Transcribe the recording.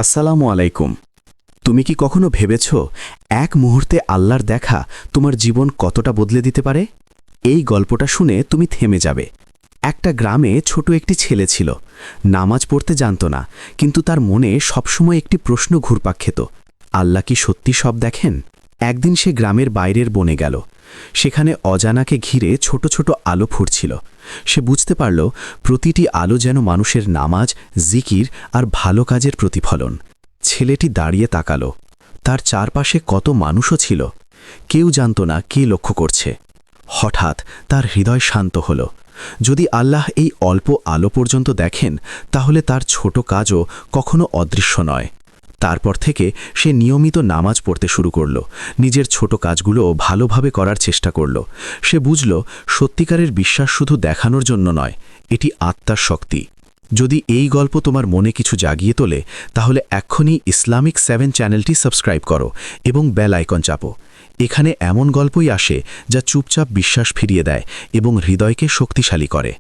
আসসালামু আলাইকুম। তুমি কি কখনো ভেবেছ এক মুহূর্তে আল্লাহর দেখা তোমার জীবন কতটা বদলে দিতে পারে? এই গল্পটা শুনে তুমি থেমে যাবে। একটা গ্রামে ছোট একটি ছেলে ছিল। নামাজ পড়তে জানত না, কিন্তু তার মনে সবসময় একটি প্রশ্ন ঘুরপাক খেত, আল্লাহ কি সত্যি সব দেখেন? একদিন সে গ্রামের বাইরের বনে গেল। সেখানে অজানাকে ঘিরে ছোট ছোট আলো ফুটছিল। সে বুঝতে পারল প্রতিটি আলো যেন মানুষের নামাজ, জিকির আর ভালো কাজের প্রতিফলন। ছেলেটি দাঁড়িয়ে তাকালো। তার চারপাশে কত মানুষও ছিল। কেউ জানত না কে লক্ষ্য করছে। হঠাৎ তার হৃদয় শান্ত হল। যদি আল্লাহ এই অল্প আলো পর্যন্ত দেখেন, তাহলে তার ছোট কাজও কখনো অদৃশ্য নয়। তারপর থেকে সে নিয়মিত নামাজ পড়তে শুরু করল, নিজের ছোট কাজগুলো ভালোভাবে করার চেষ্টা করল। সে বুঝল সত্যিকারের বিশ্বাস শুধু দেখানোর জন্য নয়, এটি আত্মার শক্তি। যদি এই গল্প তোমার মনে কিছু জাগিয়ে তোলে, তাহলে এক্ষুনি ইসলামিক 7 চ্যানেলটি সাবস্ক্রাইব করো এবং বেল আইকন চাপো। এখানে এমন গল্পই আসে যা চুপচাপ বিশ্বাস ফিরিয়ে দেয় এবং হৃদয়কে শক্তিশালী করে।